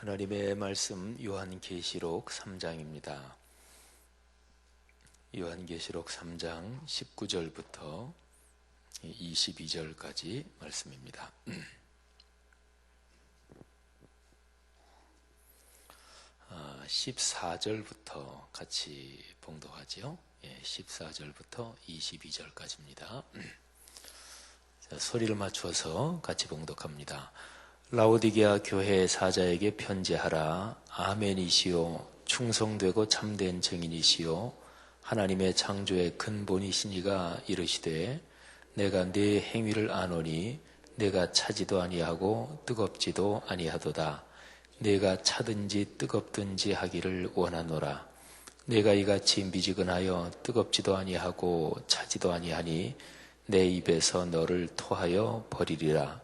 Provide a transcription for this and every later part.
하나님의 말씀 요한계시록 3장입니다. 요한계시록 3장 19절부터 22절까지 말씀입니다. 14절부터 같이 봉독하죠. 14절부터 22절까지입니다. 소리를 맞춰서 같이 봉독합니다. 라오디게아 교회 사자에게 편지하라. 아멘이시요 충성되고 참된 증인이시요 하나님의 창조의 근본이시니가 이르시되 내가 네 행위를 아노니 내가 차지도 아니하고 뜨겁지도 아니하도다. 내가 차든지 뜨겁든지 하기를 원하노라. 내가 이같이 미지근하여 뜨겁지도 아니하고 차지도 아니하니 내 입에서 너를 토하여 버리리라.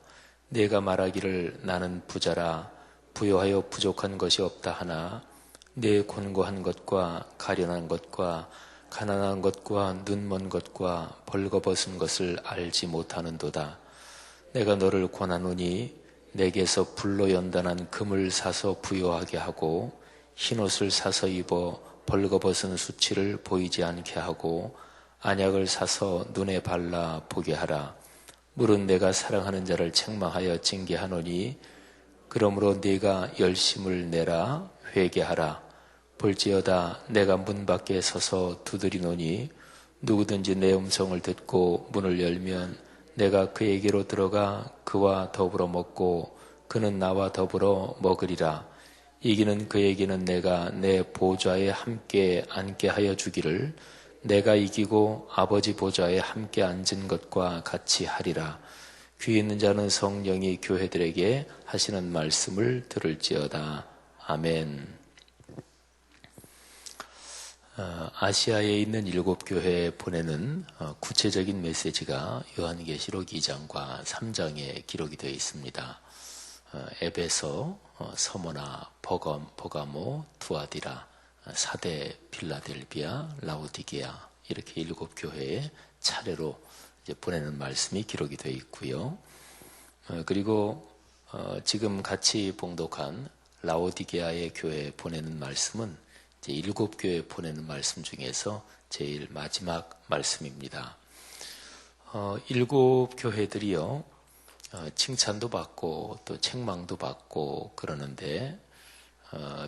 내가 말하기를 나는 부자라 부요하여 부족한 것이 없다 하나 내 곤고한 것과 가련한 것과 가난한 것과 눈먼 것과 벌거벗은 것을 알지 못하는도다. 내가 너를 권하노니 내게서 불로 연단한 금을 사서 부요하게 하고 흰옷을 사서 입어 벌거벗은 수치를 보이지 않게 하고 안약을 사서 눈에 발라 보게 하라. 물은 내가 사랑하는 자를 책망하여 징계하노니 그러므로 네가 열심을 내라 회개하라. 볼지어다 내가 문 밖에 서서 두드리노니 누구든지 내 음성을 듣고 문을 열면 내가 그에게로 들어가 그와 더불어 먹고 그는 나와 더불어 먹으리라. 이기는 그에게는 내가 내 보좌에 함께 앉게 하여 주기를 내가 이기고 아버지 보좌에 함께 앉은 것과 같이 하리라. 귀 있는 자는 성령이 교회들에게 하시는 말씀을 들을지어다. 아멘. 아시아에 있는 7교회에 보내는 구체적인 메시지가 요한계시록 2장과 3장에 기록이 되어 있습니다. 에베소, 서모나, 버가모, 두아디라, 사대, 필라델비아, 라오디게아 이렇게 7교회에 차례로 이제 보내는 말씀이 기록이 되어 있고요. 그리고 지금 같이 봉독한 라오디게아의 교회에 보내는 말씀은 이제 7교회에 보내는 말씀 중에서 제일 마지막 말씀입니다. 7교회들이요 칭찬도 받고 또 책망도 받고 그러는데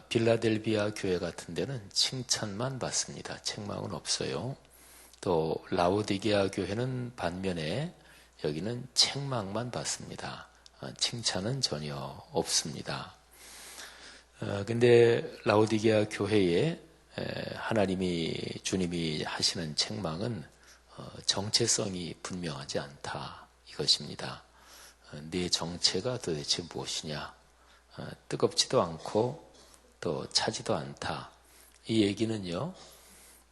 빌라델비아 교회 같은 데는 칭찬만 받습니다. 책망은 없어요. 또 라오디게아 교회는 반면에 여기는 책망만 받습니다. 칭찬은 전혀 없습니다. 근데 라오디게아 교회에 주님이 하시는 책망은 정체성이 분명하지 않다 이것입니다. 네 정체가 도대체 무엇이냐? 뜨겁지도 않고 또 차지도 않다. 이 얘기는요,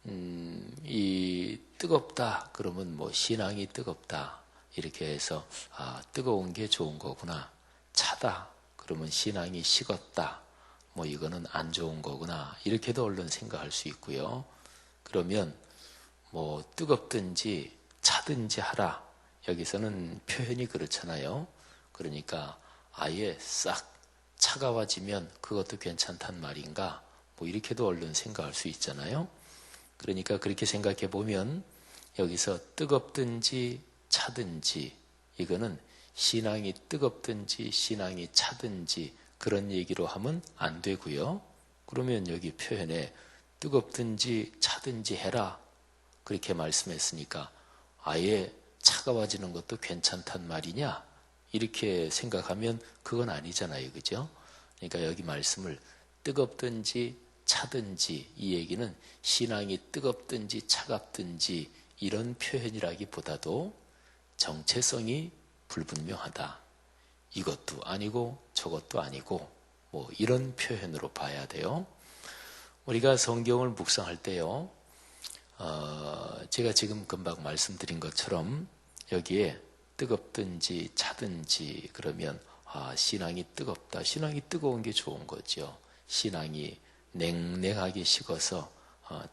이 뜨겁다 그러면 뭐 신앙이 뜨겁다 이렇게 해서 뜨거운 게 좋은 거구나. 차다 그러면 신앙이 식었다. 뭐 이거는 안 좋은 거구나. 이렇게도 얼른 생각할 수 있고요. 그러면 뭐 뜨겁든지 차든지 하라. 여기서는 표현이 그렇잖아요. 그러니까 아예 싹 차가워지면 그것도 괜찮단 말인가? 뭐 이렇게도 얼른 생각할 수 있잖아요. 그러니까 그렇게 생각해 보면 여기서 뜨겁든지 차든지 이거는 신앙이 뜨겁든지 신앙이 차든지 그런 얘기로 하면 안 되고요. 그러면 여기 표현에 뜨겁든지 차든지 해라 그렇게 말씀했으니까 아예 차가워지는 것도 괜찮단 말이냐? 이렇게 생각하면 그건 아니잖아요. 그죠? 그러니까 여기 말씀을 뜨겁든지 차든지 이 얘기는 신앙이 뜨겁든지 차갑든지 이런 표현이라기보다도 정체성이 불분명하다. 이것도 아니고 저것도 아니고 뭐 이런 표현으로 봐야 돼요. 우리가 성경을 묵상할 때요. 제가 지금 금방 말씀드린 것처럼 여기에 뜨겁든지 차든지 그러면 신앙이 뜨겁다. 신앙이 뜨거운 게 좋은 거죠. 신앙이 냉랭하게 식어서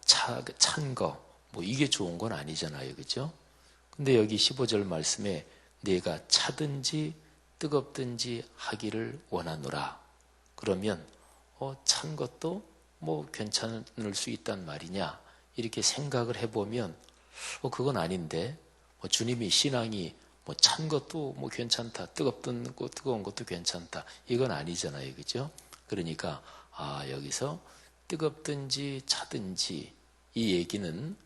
찬 거 뭐 이게 좋은 건 아니잖아요. 그죠? 근데 여기 15절 말씀에 내가 차든지 뜨겁든지 하기를 원하노라. 그러면 찬 것도 뭐 괜찮을 수 있단 말이냐 이렇게 생각을 해보면 그건 아닌데 주님이 신앙이 뭐 찬 것도 뭐 괜찮다, 뜨거운 것도 괜찮다 이건 아니잖아요, 그죠? 그러니까 여기서 뜨겁든지 차든지 이 얘기는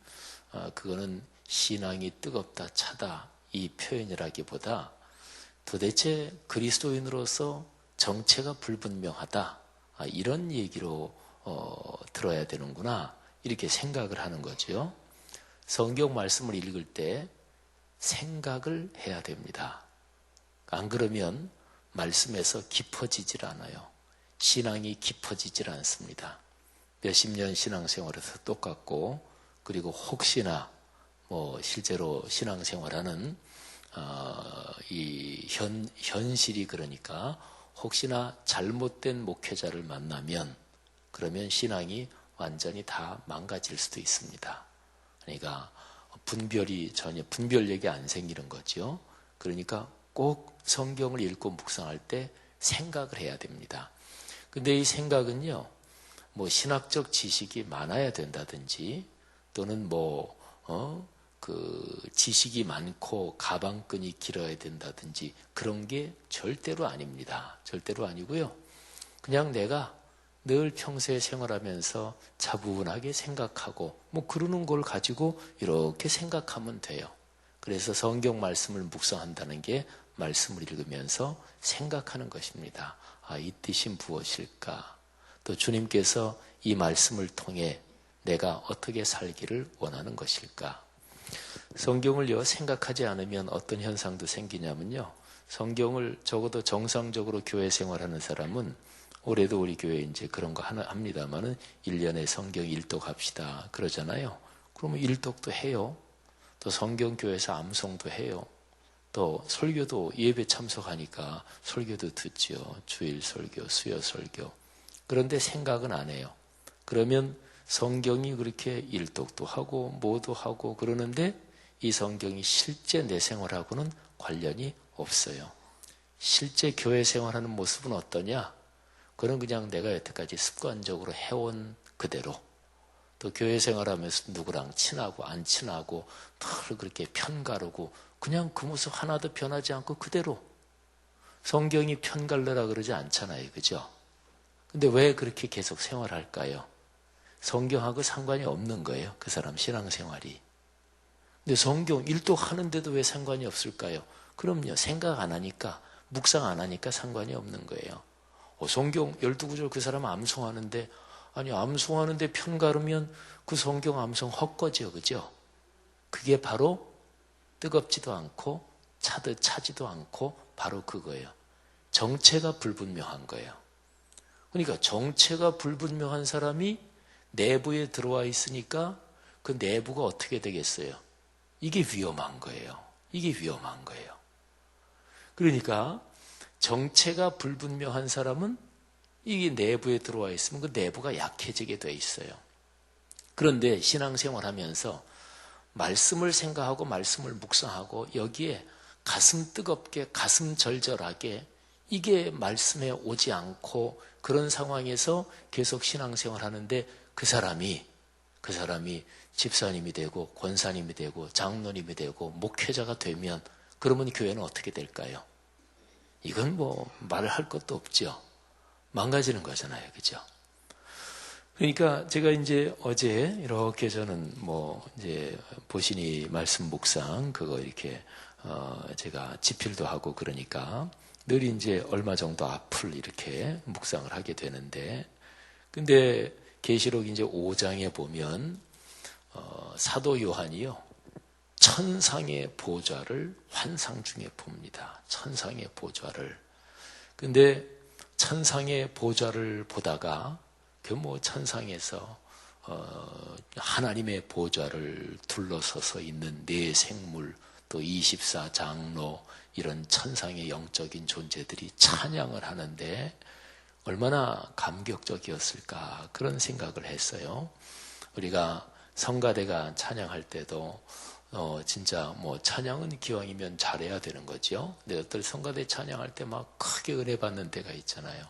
그거는 신앙이 뜨겁다 차다 이 표현이라기보다 도대체 그리스도인으로서 정체가 불분명하다 이런 얘기로 들어야 되는구나 이렇게 생각을 하는 거죠. 성경 말씀을 읽을 때 생각을 해야 됩니다. 안 그러면 말씀에서 깊어지질 않아요. 신앙이 깊어지질 않습니다. 몇십 년 신앙생활에서 똑같고 그리고 혹시나 실제로 신앙생활하는 이 현실이 그러니까 혹시나 잘못된 목회자를 만나면 그러면 신앙이 완전히 다 망가질 수도 있습니다. 그러니까 분별력이 안 생기는 거죠. 그러니까 꼭 성경을 읽고 묵상할 때 생각을 해야 됩니다. 근데 이 생각은요, 신학적 지식이 많아야 된다든지 또는 지식이 많고 가방끈이 길어야 된다든지 그런 게 절대로 아닙니다. 절대로 아니고요. 그냥 내가 늘 평소에 생활하면서 차분하게 생각하고 그러는 걸 가지고 이렇게 생각하면 돼요. 그래서 성경 말씀을 묵상한다는 게 말씀을 읽으면서 생각하는 것입니다. 이 뜻이 무엇일까? 또 주님께서 이 말씀을 통해 내가 어떻게 살기를 원하는 것일까? 성경을요 생각하지 않으면 어떤 현상도 생기냐면요. 성경을 적어도 정상적으로 교회 생활하는 사람은 올해도 우리 교회 이제 그런 거 합니다만은 1년에 성경 일독 합시다 그러잖아요. 그러면 일독도 해요. 또 성경교회에서 암송도 해요. 또 설교도 예배 참석하니까 설교도 듣죠. 주일 설교, 수요 설교. 그런데 생각은 안 해요. 그러면 성경이 그렇게 일독도 하고 뭐도 하고 그러는데 이 성경이 실제 내 생활하고는 관련이 없어요. 실제 교회 생활하는 모습은 어떠냐? 그건 그냥 내가 여태까지 습관적으로 해온 그대로 또 교회 생활하면서 누구랑 친하고 안 친하고 늘 그렇게 편가르고 그냥 그 모습 하나도 변하지 않고 그대로 성경이 편갈르라 그러지 않잖아요. 그죠? 근데 왜 그렇게 계속 생활할까요? 성경하고 상관이 없는 거예요. 그 사람 신앙생활이. 근데 성경 일독하는데도 왜 상관이 없을까요? 그럼요. 생각 안 하니까 묵상 안 하니까 상관이 없는 거예요. 성경 12구절 그 사람 암송하는데 아니 암송하는데 편가르면 그 성경 암송 헛거지요. 그죠? 그게 바로 뜨겁지도 않고 차지도 않고 바로 그거예요. 정체가 불분명한 거예요. 그러니까 정체가 불분명한 사람이 내부에 들어와 있으니까 그 내부가 어떻게 되겠어요? 이게 위험한 거예요. 이게 위험한 거예요. 그러니까 정체가 불분명한 사람은 이게 내부에 들어와 있으면 그 내부가 약해지게 돼 있어요. 그런데 신앙생활하면서 말씀을 생각하고 말씀을 묵상하고 여기에 가슴 뜨겁게 가슴 절절하게 이게 말씀에 오지 않고 그런 상황에서 계속 신앙생활하는데 그 사람이 집사님이 되고 권사님이 되고 장로님이 되고 목회자가 되면 그러면 교회는 어떻게 될까요? 이건 말을 할 것도 없죠. 망가지는 거잖아요. 그죠? 그러니까 제가 이제 어제 이렇게 저는 이제 보시니 말씀 묵상 그거 이렇게 제가 집필도 하고 그러니까 늘 이제 얼마 정도 앞을 이렇게 묵상을 하게 되는데 근데 계시록 이제 5장에 보면 사도 요한이요. 천상의 보좌를 환상 중에 봅니다. 천상의 보좌를. 근데 천상의 보좌를 보다가 천상에서 하나님의 보좌를 둘러서서 있는 네 생물 또 24장로 이런 천상의 영적인 존재들이 찬양을 하는데 얼마나 감격적이었을까 그런 생각을 했어요. 우리가 성가대가 찬양할 때도 진짜 찬양은 기왕이면 잘해야 되는 거죠. 근데 어떤 성가대 찬양할 때 막 크게 은혜 받는 데가 있잖아요.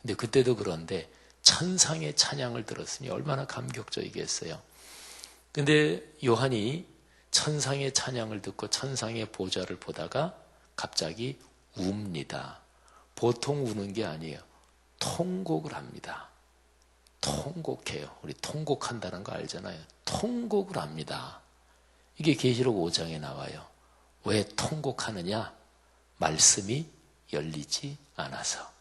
근데 그때도 그런데 천상의 찬양을 들었으니 얼마나 감격적이겠어요. 근데 요한이 천상의 찬양을 듣고 천상의 보좌를 보다가 갑자기 웁니다. 보통 우는 게 아니에요. 통곡을 합니다. 통곡해요. 우리 통곡한다는 거 알잖아요. 통곡을 합니다. 이게 계시록 5장에 나와요. 왜 통곡하느냐? 말씀이 열리지 않아서.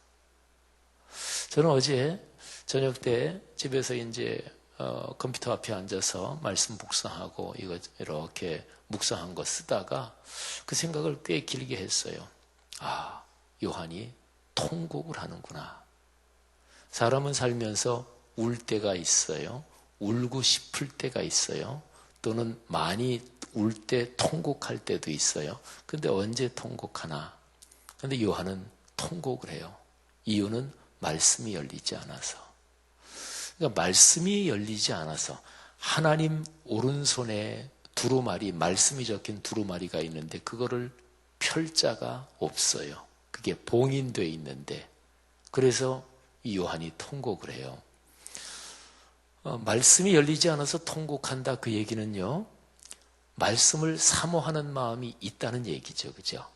저는 어제 저녁 때 집에서 이제 컴퓨터 앞에 앉아서 말씀 묵상하고 이거 이렇게 묵상한 거 쓰다가 그 생각을 꽤 길게 했어요. 아, 요한이 통곡을 하는구나. 사람은 살면서 울 때가 있어요. 울고 싶을 때가 있어요. 또는 많이 울 때 통곡할 때도 있어요. 근데 언제 통곡하나? 근데 요한은 통곡을 해요. 이유는 말씀이 열리지 않아서. 그러니까 말씀이 열리지 않아서 하나님 오른손에 두루마리, 말씀이 적힌 두루마리가 있는데 그거를 펼 자가 없어요. 그게 봉인되어 있는데 그래서 이 요한이 통곡을 해요. 말씀이 열리지 않아서 통곡한다 그 얘기는요. 말씀을 사모하는 마음이 있다는 얘기죠. 그죠?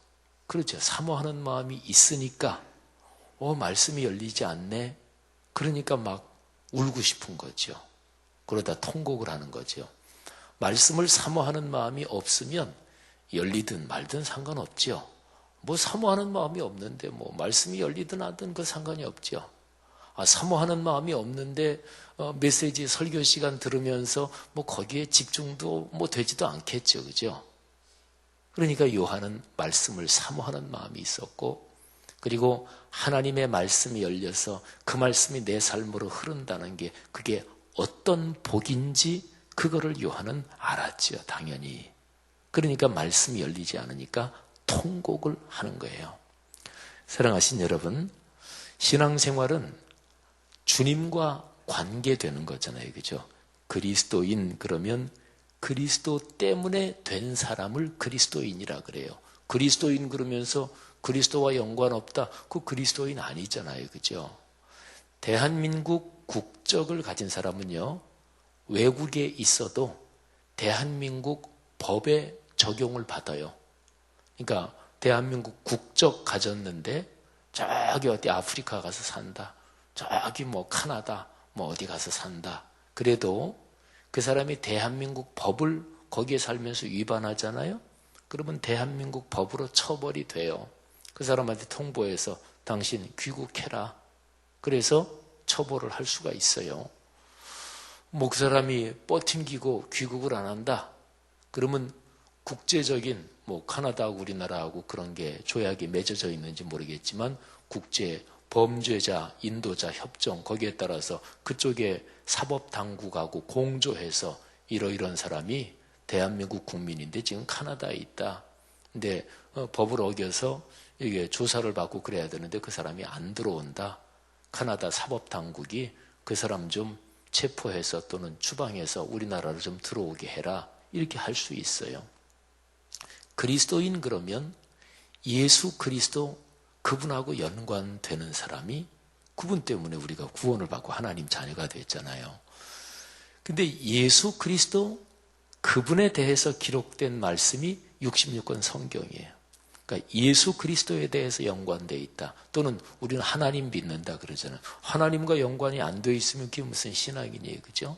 그렇죠. 사모하는 마음이 있으니까 말씀이 열리지 않네. 그러니까 막 울고 싶은 거죠. 그러다 통곡을 하는 거죠. 말씀을 사모하는 마음이 없으면 열리든 말든 상관없죠. 뭐 사모하는 마음이 없는데 뭐 말씀이 열리든 하든 그 상관이 없죠. 사모하는 마음이 없는데 메시지 설교 시간 들으면서 뭐 거기에 집중도 뭐 되지도 않겠죠. 그죠? 그러니까 요한은 말씀을 사모하는 마음이 있었고 그리고 하나님의 말씀이 열려서 그 말씀이 내 삶으로 흐른다는 게 그게 어떤 복인지 그거를 요한은 알았죠. 당연히. 그러니까 말씀이 열리지 않으니까 통곡을 하는 거예요. 사랑하신 여러분, 신앙생활은 주님과 관계되는 거잖아요. 그죠? 그리스도인 그러면 그리스도 때문에 된 사람을 그리스도인이라 그래요. 그리스도인 그러면서 그리스도와 연관없다. 그 그리스도인 아니잖아요. 그죠? 대한민국 국적을 가진 사람은요. 외국에 있어도 대한민국 법의 적용을 받아요. 그러니까 대한민국 국적 가졌는데 저기 어디 아프리카 가서 산다. 저기 뭐 카나다 뭐 어디 가서 산다. 그래도 그 사람이 대한민국 법을 거기에 살면서 위반하잖아요. 그러면 대한민국 법으로 처벌이 돼요. 그 사람한테 통보해서 당신 귀국해라. 그래서 처벌을 할 수가 있어요. 뭐 그 사람이 뻗팅기고 귀국을 안 한다. 그러면 국제적인 뭐 카나다하고 우리나라하고 그런 게 조약이 맺어져 있는지 모르겠지만 국제 범죄자 인도자 협정 거기에 따라서 그쪽에 사법당국하고 공조해서 이런 사람이 대한민국 국민인데 지금 카나다에 있다. 근데 법을 어겨서 이게 조사를 받고 그래야 되는데 그 사람이 안 들어온다. 카나다 사법당국이 그 사람 좀 체포해서 또는 추방해서 우리나라로 좀 들어오게 해라. 이렇게 할 수 있어요. 그리스도인 그러면 예수 그리스도 그분하고 연관되는 사람이 그분 때문에 우리가 구원을 받고 하나님 자녀가 됐잖아요. 근데 예수 그리스도 그분에 대해서 기록된 말씀이 66권 성경이에요. 그러니까 예수 그리스도에 대해서 연관되어 있다. 또는 우리는 하나님 믿는다 그러잖아요. 하나님과 연관이 안 되어 있으면 그게 무슨 신앙이니, 그죠?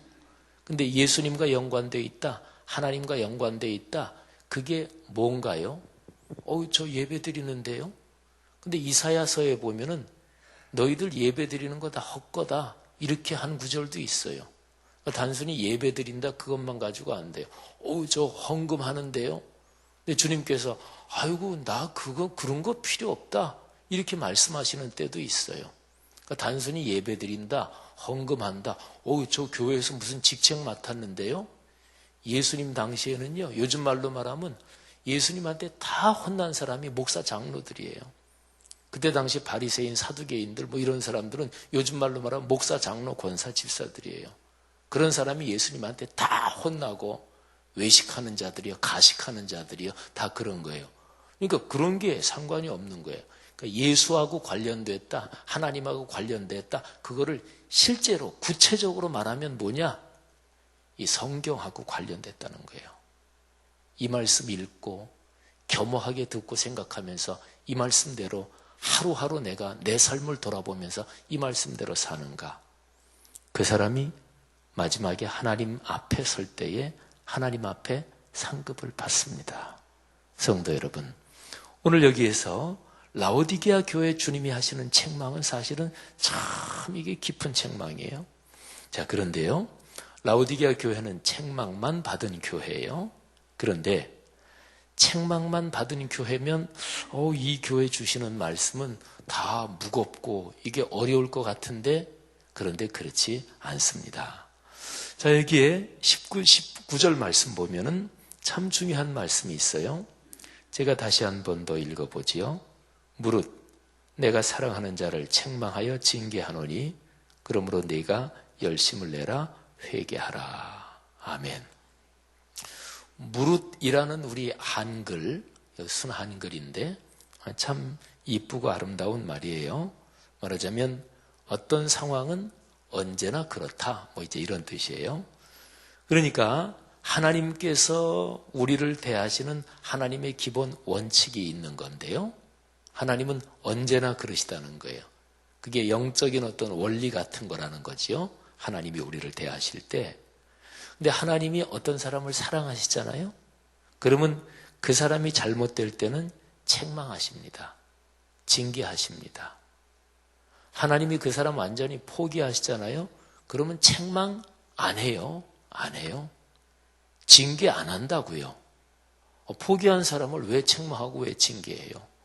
근데 예수님과 연관되어 있다. 하나님과 연관되어 있다. 그게 뭔가요? 저 예배 드리는데요? 근데 이사야서에 보면은 너희들 예배 드리는 거 다 헛거다. 이렇게 한 구절도 있어요. 단순히 예배 드린다 그것만 가지고 안 돼요. 저 헌금하는데요? 근데 주님께서 아이고 나 그런 거 필요 없다. 이렇게 말씀하시는 때도 있어요. 그러니까 단순히 예배 드린다, 헌금한다. 저 교회에서 무슨 직책 맡았는데요? 예수님 당시에는요. 요즘 말로 말하면 예수님한테 다 혼난 사람이 목사 장로들이에요. 그때 당시 바리새인 사두개인들 뭐 이런 사람들은 요즘 말로 말하면 목사 장로 권사 집사들이에요. 그런 사람이 예수님한테 다 혼나고 외식하는 자들이요, 가식하는 자들이요, 다 그런 거예요. 그러니까 그런 게 상관이 없는 거예요. 그러니까 예수하고 관련됐다, 하나님하고 관련됐다, 그거를 실제로 구체적으로 말하면 뭐냐? 이 성경하고 관련됐다는 거예요. 이 말씀 읽고 겸허하게 듣고 생각하면서 이 말씀대로 하루하루 내가 내 삶을 돌아보면서 이 말씀대로 사는가? 그 사람이 마지막에 하나님 앞에 설 때에 하나님 앞에 상급을 받습니다. 성도 여러분, 오늘 여기에서 라오디게아 교회 주님이 하시는 책망은 사실은 참 이게 깊은 책망이에요. 자, 그런데요, 라오디게아 교회는 책망만 받은 교회예요. 그런데 책망만 받은 교회면 이 교회 주시는 말씀은 다 무겁고 이게 어려울 것 같은데, 그런데 그렇지 않습니다. 자, 여기에 19절 말씀 보면은 참 중요한 말씀이 있어요. 제가 다시 한 번 더 읽어보지요. 무릇 내가 사랑하는 자를 책망하여 징계하노니 그러므로 네가 열심을 내라 회개하라. 아멘. 무릇이라는 우리 한글, 순한글인데 참 이쁘고 아름다운 말이에요. 말하자면 어떤 상황은 언제나 그렇다, 이제 이런 뜻이에요. 그러니까 하나님께서 우리를 대하시는 하나님의 기본 원칙이 있는 건데요. 하나님은 언제나 그러시다는 거예요. 그게 영적인 어떤 원리 같은 거라는 거지요. 하나님이 우리를 대하실 때. 근데 하나님이 어떤 사람을 사랑하시잖아요. 그러면 그 사람이 잘못될 때는 책망하십니다. 징계하십니다. 하나님이 그 사람 완전히 포기하시잖아요. 그러면 책망 안 해요. 안 해요. 징계 안 한다고요. 포기한 사람을 왜 책망하고 왜 징계해요?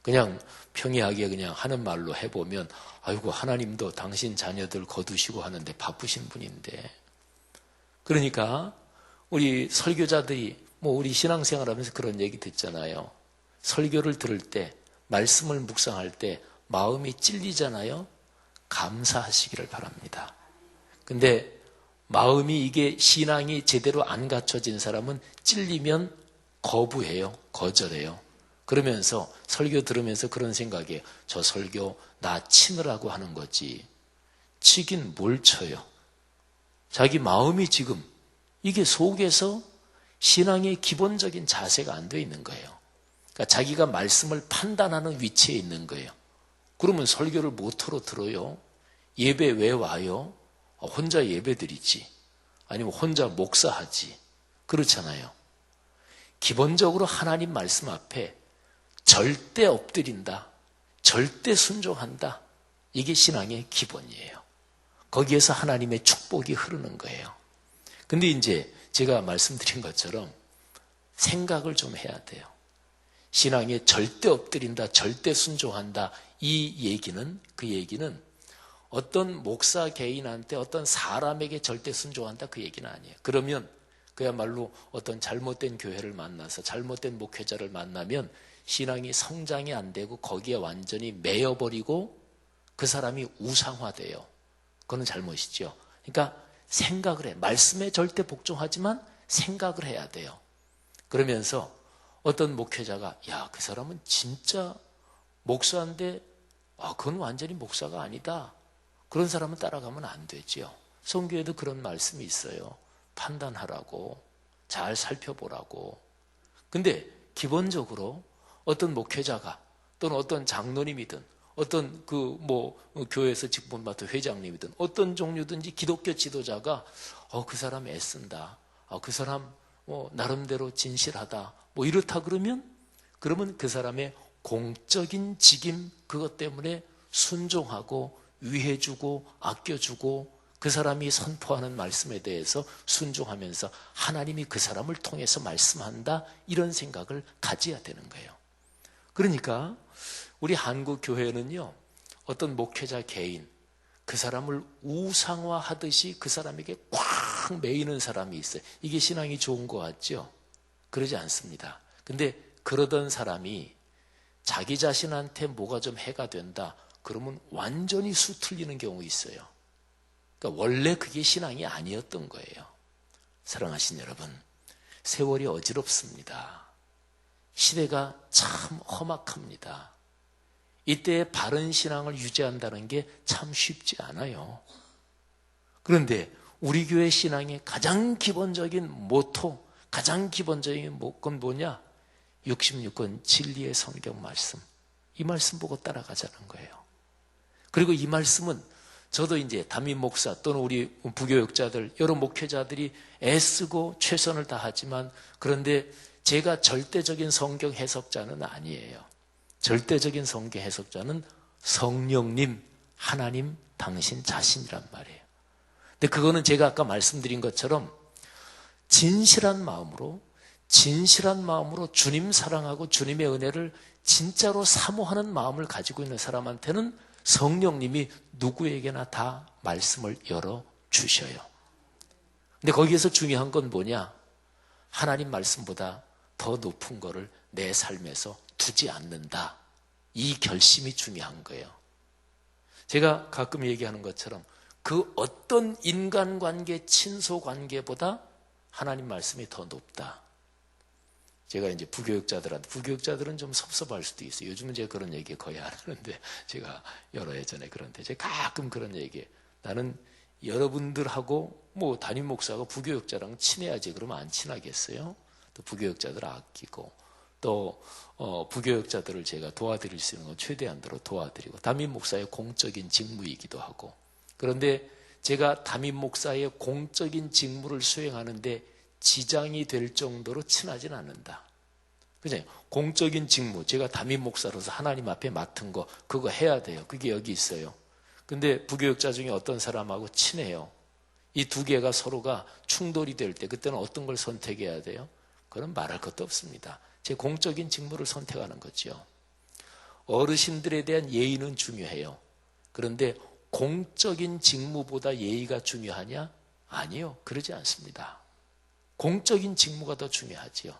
그냥 평이하게 그냥 하는 말로 해보면 아이고, 하나님도 당신 자녀들 거두시고 하는데 바쁘신 분인데. 그러니까 우리 설교자들이 우리 신앙생활하면서 그런 얘기 듣잖아요. 설교를 들을 때, 말씀을 묵상할 때 마음이 찔리잖아요. 감사하시기를 바랍니다. 근데 마음이 이게 신앙이 제대로 안 갖춰진 사람은 찔리면 거부해요. 거절해요. 그러면서 설교 들으면서 그런 생각이에요. 저 설교 나 치느라고 하는 거지. 치긴 뭘 쳐요. 자기 마음이 지금 이게 속에서 신앙의 기본적인 자세가 안 돼 있는 거예요. 그러니까 자기가 말씀을 판단하는 위치에 있는 거예요. 그러면 설교를 모토로 들어요. 예배 왜 와요? 혼자 예배 드리지. 아니면 혼자 목사하지. 그렇잖아요. 기본적으로 하나님 말씀 앞에 절대 엎드린다. 절대 순종한다. 이게 신앙의 기본이에요. 거기에서 하나님의 축복이 흐르는 거예요. 근데 이제 제가 말씀드린 것처럼 생각을 좀 해야 돼요. 신앙에 절대 엎드린다, 절대 순종한다. 그 얘기는 어떤 목사 개인한테 어떤 사람에게 절대 순종한다 그 얘기는 아니에요. 그러면 그야말로 어떤 잘못된 교회를 만나서 잘못된 목회자를 만나면 신앙이 성장이 안 되고 거기에 완전히 매여버리고 그 사람이 우상화돼요. 그건 잘못이죠. 그러니까 생각을 해. 말씀에 절대 복종하지만 생각을 해야 돼요. 그러면서 어떤 목회자가 그 사람은 진짜 목사인데 그건 완전히 목사가 아니다. 그런 사람은 따라가면 안 되죠. 성경에도 그런 말씀이 있어요. 판단하라고, 잘 살펴보라고. 근데 기본적으로 어떤 목회자가 또는 어떤 장로님이든 어떤 교회에서 직분 맡은 회장님이든 어떤 종류든지 기독교 지도자가 그 사람 애쓴다. 그 사람 나름대로 진실하다. 이렇다 그러면 그 사람의 공적인 직임 그것 때문에 순종하고 위해주고 아껴주고 그 사람이 선포하는 말씀에 대해서 순종하면서 하나님이 그 사람을 통해서 말씀한다 이런 생각을 가져야 되는 거예요. 그러니까 우리 한국 교회는요 어떤 목회자 개인 그 사람을 우상화하듯이 그 사람에게 꽉 매이는 사람이 있어요. 이게 신앙이 좋은 것 같죠? 그러지 않습니다. 근데 그러던 사람이 자기 자신한테 뭐가 좀 해가 된다. 그러면 완전히 수틀리는 경우 있어요. 그러니까 원래 그게 신앙이 아니었던 거예요. 사랑하신 여러분, 세월이 어지럽습니다. 시대가 참 험악합니다. 이때의 바른 신앙을 유지한다는 게 참 쉽지 않아요. 그런데 우리 교회 신앙의 가장 기본적인 모토, 가장 기본적인 건 뭐냐? 66권 진리의 성경 말씀. 이 말씀 보고 따라가자는 거예요. 그리고 이 말씀은 저도 이제 담임 목사 또는 우리 부교육자들, 여러 목회자들이 애쓰고 최선을 다하지만 그런데 제가 절대적인 성경 해석자는 아니에요. 절대적인 성경 해석자는 성령님, 하나님, 당신 자신이란 말이에요. 근데 그거는 제가 아까 말씀드린 것처럼 진실한 마음으로 주님 사랑하고 주님의 은혜를 진짜로 사모하는 마음을 가지고 있는 사람한테는 성령님이 누구에게나 다 말씀을 열어주셔요. 근데 거기에서 중요한 건 뭐냐? 하나님 말씀보다 더 높은 거를 내 삶에서 두지 않는다. 이 결심이 중요한 거예요. 제가 가끔 얘기하는 것처럼 그 어떤 인간관계, 친소관계보다 하나님 말씀이 더 높다. 제가 이제 부교육자들은 좀 섭섭할 수도 있어요. 요즘은 제가 그런 얘기 거의 안 하는데, 제가 여러 예전에 그런데 제가 가끔 그런 얘기, 나는 여러분들하고 뭐 담임 목사가 부교육자랑 친해야지 그러면 안 친하겠어요? 또 부교육자들 아끼고 또 부교육자들을 제가 도와드릴 수 있는 건 최대한대로 도와드리고 담임 목사의 공적인 직무이기도 하고, 그런데 제가 담임 목사의 공적인 직무를 수행하는데 지장이 될 정도로 친하진 않는다. 그죠? 공적인 직무, 제가 담임 목사로서 하나님 앞에 맡은 거, 그거 해야 돼요. 그게 여기 있어요. 근데 부교육자 중에 어떤 사람하고 친해요. 이 두 개가 서로가 충돌이 될 때 그때는 어떤 걸 선택해야 돼요? 그건 말할 것도 없습니다. 제 공적인 직무를 선택하는 거죠. 어르신들에 대한 예의는 중요해요. 그런데 공적인 직무보다 예의가 중요하냐? 아니요. 그러지 않습니다. 공적인 직무가 더 중요하지요.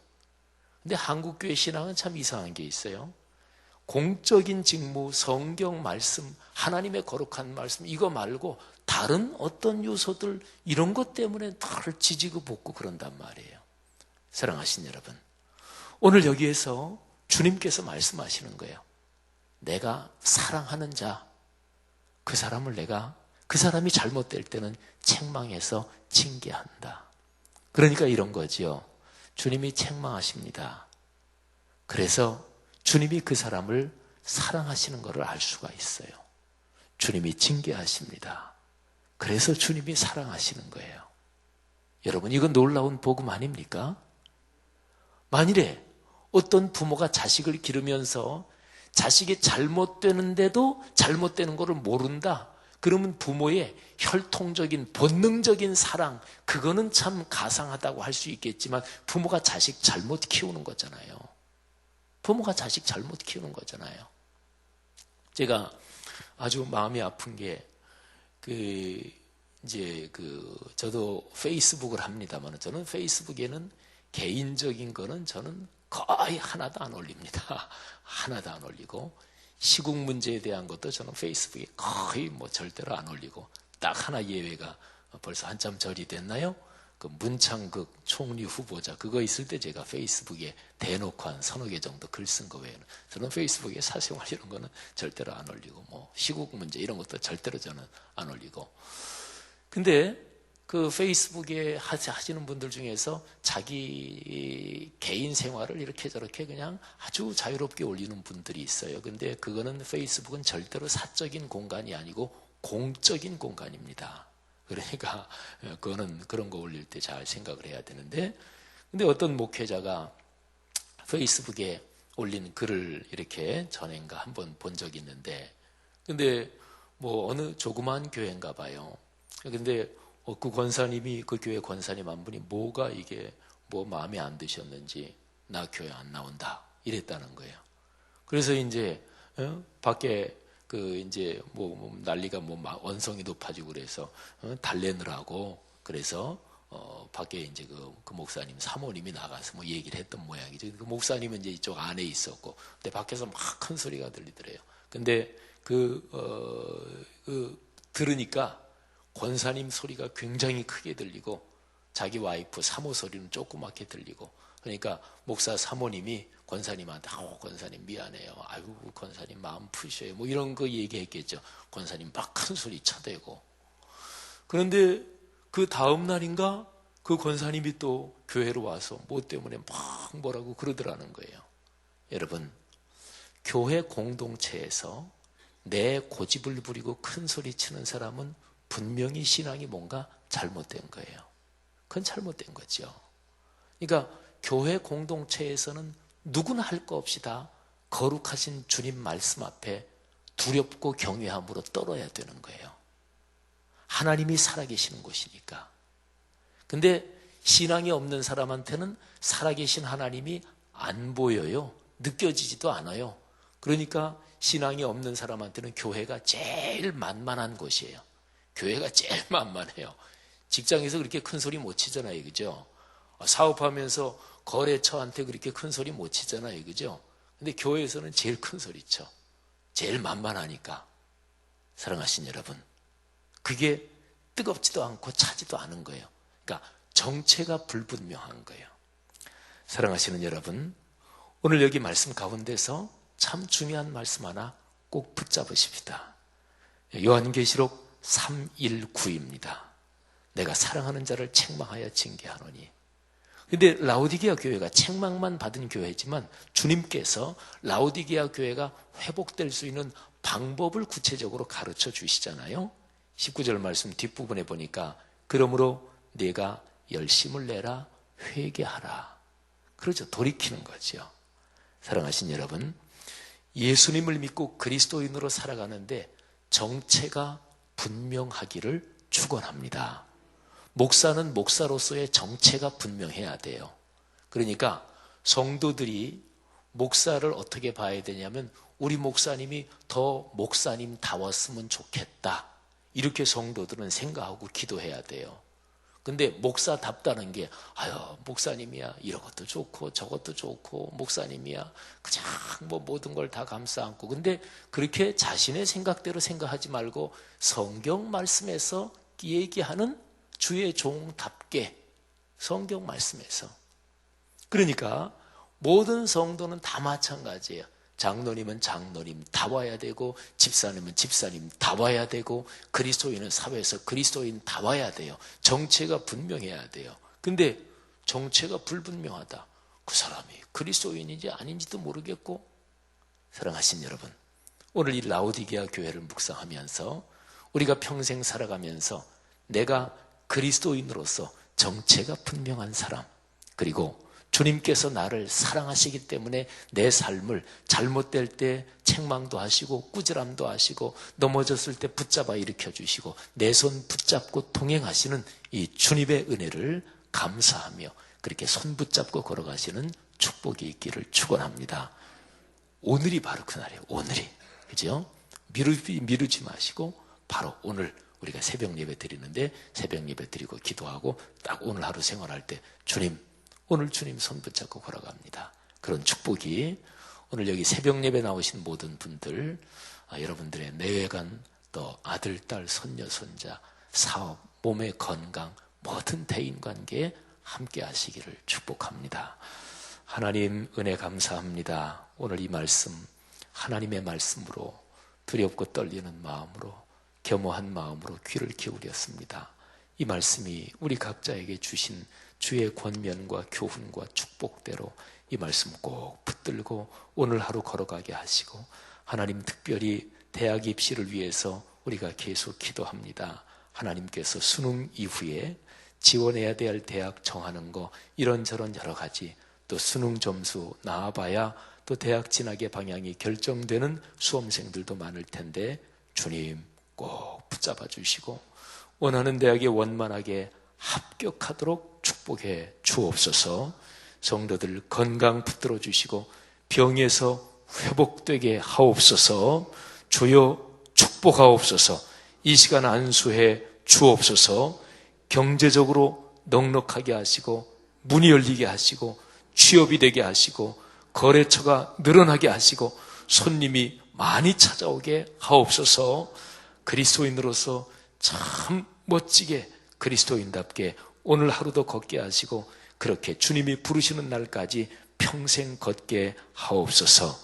근데 한국교회 신앙은 참 이상한 게 있어요. 공적인 직무, 성경 말씀, 하나님의 거룩한 말씀, 이거 말고 다른 어떤 요소들, 이런 것 때문에 나를 지지고 볶고 그런단 말이에요. 사랑하신 여러분, 오늘 여기에서 주님께서 말씀하시는 거예요. 내가 사랑하는 자, 그 사람이 잘못될 때는 책망해서 징계한다. 그러니까 이런 거지요. 주님이 책망하십니다. 그래서 주님이 그 사람을 사랑하시는 것을 알 수가 있어요. 주님이 징계하십니다. 그래서 주님이 사랑하시는 거예요. 여러분, 이건 놀라운 복음 아닙니까? 만일에 어떤 부모가 자식을 기르면서 자식이 잘못되는데도 잘못되는 것을 모른다. 그러면 부모의 혈통적인 본능적인 사랑, 그거는 참 가상하다고 할 수 있겠지만 부모가 자식 잘못 키우는 거잖아요. 부모가 자식 잘못 키우는 거잖아요. 제가 아주 마음이 아픈 게 저도 페이스북을 합니다만 저는 페이스북에는 개인적인 거는 저는 거의 하나도 안 올립니다. 하나도 안 올리고 시국 문제에 대한 것도 저는 페이스북에 거의 절대로 안 올리고 딱 하나 예외가 벌써 한참 전이 됐나요? 그 문창극 총리 후보자 그거 있을 때 제가 페이스북에 대놓고 한 서너 개 정도 글 쓴 거 외에는 저는 페이스북에 사생활 이런 거는 절대로 안 올리고 시국 문제 이런 것도 절대로 저는 안 올리고. 근데 그 페이스북에 하시는 분들 중에서 자기 개인 생활을 이렇게 저렇게 그냥 아주 자유롭게 올리는 분들이 있어요. 근데 그거는 페이스북은 절대로 사적인 공간이 아니고 공적인 공간입니다. 그러니까 그거는 그런 거 올릴 때 잘 생각을 해야 되는데, 근데 어떤 목회자가 페이스북에 올린 글을 이렇게 전엔가 한번 본 적이 있는데, 근데 어느 조그만 교회인가 봐요. 근데 그 권사님이, 그 교회 권사님 한 분이 뭐가 이게 마음에 안 드셨는지 나 교회 안 나온다 이랬다는 거예요. 그래서 이제 밖에 난리가 원성이 높아지고 그래서 달래느라고 그래서 밖에 이제 그 목사님 사모님이 나가서 얘기를 했던 모양이죠. 그 목사님은 이제 이쪽 안에 있었고, 근데 밖에서 막 큰 소리가 들리더래요. 근데 들으니까 권사님 소리가 굉장히 크게 들리고 자기 와이프 사모 소리는 조그맣게 들리고, 그러니까 목사 사모님이 권사님한테 권사님 미안해요. 아유 권사님 마음 푸셔요. 뭐 이런 거 얘기했겠죠. 권사님 막 큰 소리 쳐대고. 그런데 그 다음 날인가 그 권사님이 또 교회로 와서 뭐 때문에 막 뭐라고 그러더라는 거예요. 여러분, 교회 공동체에서 내 고집을 부리고 큰 소리 치는 사람은 분명히 신앙이 뭔가 잘못된 거예요. 그건 잘못된 거죠. 그러니까 교회 공동체에서는 누구나 할 거 없이 다 거룩하신 주님 말씀 앞에 두렵고 경외함으로 떨어야 되는 거예요. 하나님이 살아계시는 곳이니까. 근데 신앙이 없는 사람한테는 살아계신 하나님이 안 보여요. 느껴지지도 않아요. 그러니까 신앙이 없는 사람한테는 교회가 제일 만만한 곳이에요. 교회가 제일 만만해요. 직장에서 그렇게 큰 소리 못 치잖아요. 그죠? 사업하면서 거래처한테 그렇게 큰 소리 못 치잖아요. 그죠? 근데 교회에서는 제일 큰 소리 쳐. 제일 만만하니까. 사랑하신 여러분, 그게 뜨겁지도 않고 차지도 않은 거예요. 그러니까 정체가 불분명한 거예요. 사랑하시는 여러분, 오늘 여기 말씀 가운데서 참 중요한 말씀 하나 꼭 붙잡으십시다. 요한계시록 3:1-9입니다. 내가 사랑하는 자를 책망하여 징계하노니. 근데 라오디게아 교회가 책망만 받은 교회지만 주님께서 라오디게아 교회가 회복될 수 있는 방법을 구체적으로 가르쳐 주시잖아요. 19절 말씀 뒷부분에 보니까 그러므로 네가 열심을 내라 회개하라. 그렇죠. 돌이키는 거죠. 사랑하신 여러분, 예수님을 믿고 그리스도인으로 살아가는데 정체가 분명하기를 축원합니다. 목사는 목사로서의 정체가 분명해야 돼요. 그러니까 성도들이 목사를 어떻게 봐야 되냐면 우리 목사님이 더 목사님다웠으면 좋겠다. 이렇게 성도들은 생각하고 기도해야 돼요. 근데 목사답다는 게 목사님이야 이런 것도 좋고 저것도 좋고 목사님이야 그냥 뭐 모든 걸 다 감싸 안고. 근데 그렇게 자신의 생각대로 생각하지 말고 성경 말씀에서 얘기하는 주의 종답게 성경 말씀에서. 그러니까 모든 성도는 다 마찬가지예요. 장로님은 장로님 다 와야 되고 집사님은 집사님 다 와야 되고 그리스도인은 사회에서 그리스도인 다 와야 돼요. 정체가 분명해야 돼요. 근데 정체가 불분명하다. 그 사람이 그리스도인인지 아닌지도 모르겠고. 사랑하신 여러분, 오늘 이 라오디게아 교회를 묵상하면서 우리가 평생 살아가면서 내가 그리스도인으로서 정체가 분명한 사람, 그리고 주님께서 나를 사랑하시기 때문에 내 삶을 잘못될 때 책망도 하시고 꾸지람도 하시고 넘어졌을 때 붙잡아 일으켜 주시고 내 손 붙잡고 동행하시는 이 주님의 은혜를 감사하며 그렇게 손 붙잡고 걸어가시는 축복이 있기를 축원합니다. 오늘이 바로 그날이에요. 오늘이. 그죠? 미루지 마시고 바로 오늘 우리가 새벽 예배 드리는데 새벽 예배 드리고 기도하고 딱 오늘 하루 생활할 때 오늘 주님 손 붙잡고 걸어갑니다. 그런 축복이 오늘 여기 새벽 예배 나오신 모든 분들, 여러분들의 내외관, 또 아들, 딸, 손녀, 손자, 사업, 몸의 건강, 모든 대인관계에 함께 하시기를 축복합니다. 하나님 은혜 감사합니다. 오늘 이 말씀 하나님의 말씀으로 두렵고 떨리는 마음으로 겸허한 마음으로 귀를 기울였습니다. 이 말씀이 우리 각자에게 주신 주의 권면과 교훈과 축복대로 이 말씀 꼭 붙들고 오늘 하루 걸어가게 하시고 하나님 특별히 대학 입시를 위해서 우리가 계속 기도합니다. 하나님께서 수능 이후에 지원해야 될 대학 정하는 거 이런저런 여러 가지 또 수능 점수 나와봐야 또 대학 진학의 방향이 결정되는 수험생들도 많을 텐데 주님 꼭 붙잡아 주시고 원하는 대학에 원만하게 합격하도록 축복해 주옵소서. 성도들 건강 붙들어 주시고 병에서 회복되게 하옵소서. 주여 축복하옵소서. 이 시간 안수해 주옵소서. 경제적으로 넉넉하게 하시고 문이 열리게 하시고 취업이 되게 하시고 거래처가 늘어나게 하시고 손님이 많이 찾아오게 하옵소서. 그리스도인으로서 참 멋지게 그리스도인답게 오늘 하루도 걷게 하시고 그렇게 주님이 부르시는 날까지 평생 걷게 하옵소서.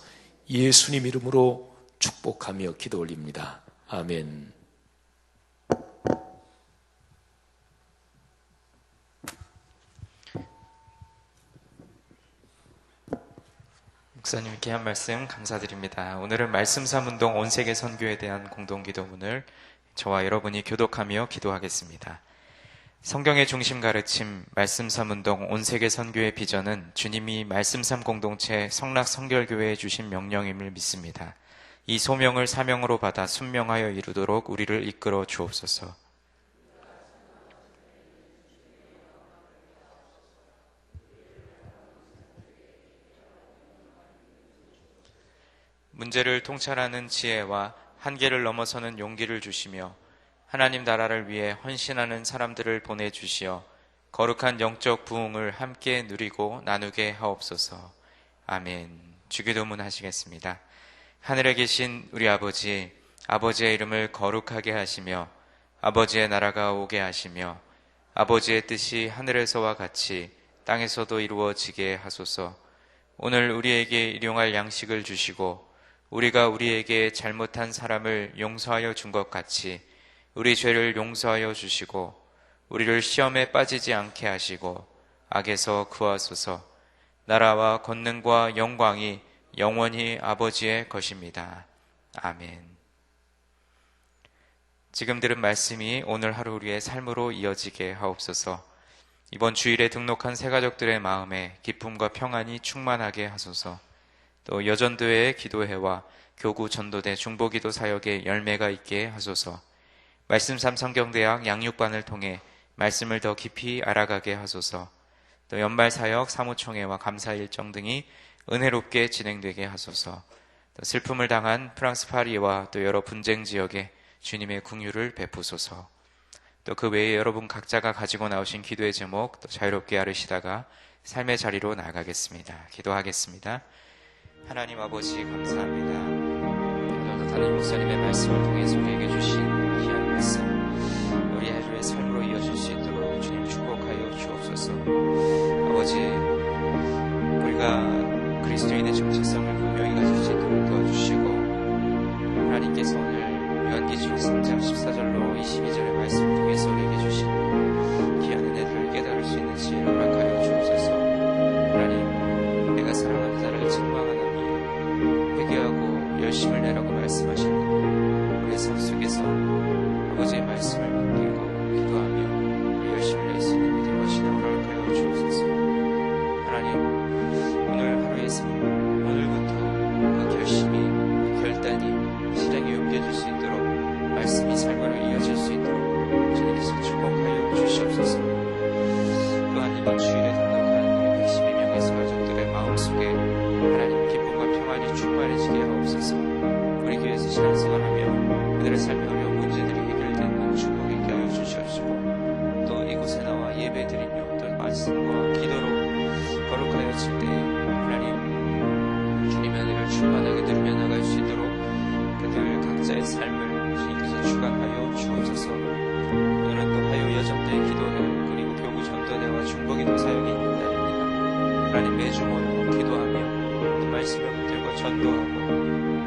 예수님 이름으로 축복하며 기도 올립니다. 아멘. 목사님 귀한 말씀 감사드립니다. 오늘은 말씀 삼운동 온세계 선교에 대한 공동기도문을 저와 여러분이 교독하며 기도하겠습니다. 성경의 중심 가르침 말씀 삼운동 온세계 선교의 비전은 주님이 말씀 삼 공동체 성락 성결교회에 주신 명령임을 믿습니다. 이 소명을 사명으로 받아 순명하여 이루도록 우리를 이끌어 주옵소서. 문제를 통찰하는 지혜와 한계를 넘어서는 용기를 주시며 하나님 나라를 위해 헌신하는 사람들을 보내주시어 거룩한 영적 부흥을 함께 누리고 나누게 하옵소서. 아멘. 주기도문 하시겠습니다. 하늘에 계신 우리 아버지, 아버지의 이름을 거룩하게 하시며 아버지의 나라가 오게 하시며 아버지의 뜻이 하늘에서와 같이 땅에서도 이루어지게 하소서. 오늘 우리에게 일용할 양식을 주시고 우리가 우리에게 잘못한 사람을 용서하여 준 것 같이 우리 죄를 용서하여 주시고 우리를 시험에 빠지지 않게 하시고 악에서 구하소서. 나라와 권능과 영광이 영원히 아버지의 것입니다. 아멘. 지금 들은 말씀이 오늘 하루 우리의 삶으로 이어지게 하옵소서. 이번 주일에 등록한 새가족들의 마음에 기쁨과 평안이 충만하게 하소서. 또 여전도회의 기도회와 교구 전도대 중보기도 사역에 열매가 있게 하소서. 말씀 삼 성경대학 양육반을 통해 말씀을 더 깊이 알아가게 하소서. 또 연말 사역 사무총회와 감사 일정 등이 은혜롭게 진행되게 하소서. 또 슬픔을 당한 프랑스 파리와 또 여러 분쟁 지역에 주님의 긍휼을 베푸소서. 또 그 외에 여러분 각자가 가지고 나오신 기도의 제목 또 자유롭게 아르시다가 삶의 자리로 나아가겠습니다. 기도하겠습니다. 하나님 아버지 감사합니다. 담임 목사님의 말씀을 통해서 우리에게 주신 귀한 말씀 우리 하루의 삶으로 이어질 수 있도록 주님 축복하여 주옵소서. 아버지, 우리가 그리스도인의 정체성을 분명히 가질 수 있도록 도와주시고 하나님께서 오늘 요한계시록 3장 14절로 22절의 말씀을 통해서 우리에게 주신 귀한 은혜들을 깨달을 수 있는 지혜를 허락하여 주옵소서. 하나님, 내가 사랑하는 자를 책망하노니 회개하고 열심을 내라고 말씀하시는 우리의 삶 속에서 아버지의 말씀을 믿고 기도하며 우리 열심을 낼 수 있는 믿음과 신앙을 허락하여 주옵소서. 하나님, 오늘 하루의 삶, 오늘부터 그 결심이, 그 결단이 실행에 옮겨질 수 있도록 말씀이 삶으로 이어질 수 있도록 주님께서 축복하여 주시옵소서. 또한 이번 주일에 등록하는 112명의 가족들의 마음속에 하나님 기쁨과 평안이 충만해지게 하옵소서. 우리 교회에서 신앙생활하며 그들의 삶의 어려운 문제들이 해결되는 축복 있게 하여 주시옵시고 또 이곳에 나와 예배드리며 또 말씀과 기도로 거룩하여 칠 때에 하나님 주님의 은혜를 충만하게 누리며 나갈 수 있도록 그들 각자의 삶을 주님께서 주관하여 주옵소서. 오늘은 또 화요 여전도의 기도회 그리고 교구 전도대와 중보기도 사역이 있는 날입니다. 하나님 매주 모이고 기도하며 또 말씀을 붙들고 전도하고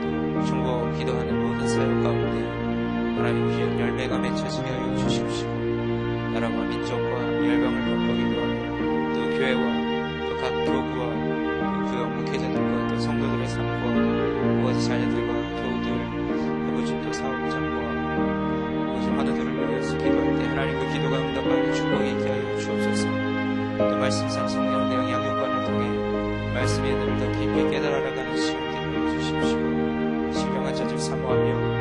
또 중보 기도하는 모든 사역 가운데 하나님 귀한 열매가 맺혀지게 하여 주십시오. 나라와 민족과 열방을 바꾸기도 하며 또 교회와 또 각 교구와 또 구역 목회자들과 또 성도들의 삶과 아버지 자녀들과 교우들 아버지 또 사업장과 아버지 환우들을 위해서 기도할 때 하나님 그 기도가 응답하여 축복이 있게 하여 주옵소서. 또 말씀상 성경대학 양육관을 통해 말씀의 은혜를 더 깊이 깨달아 나가는 시간들을 주십시오. 신령한 자들 사모하며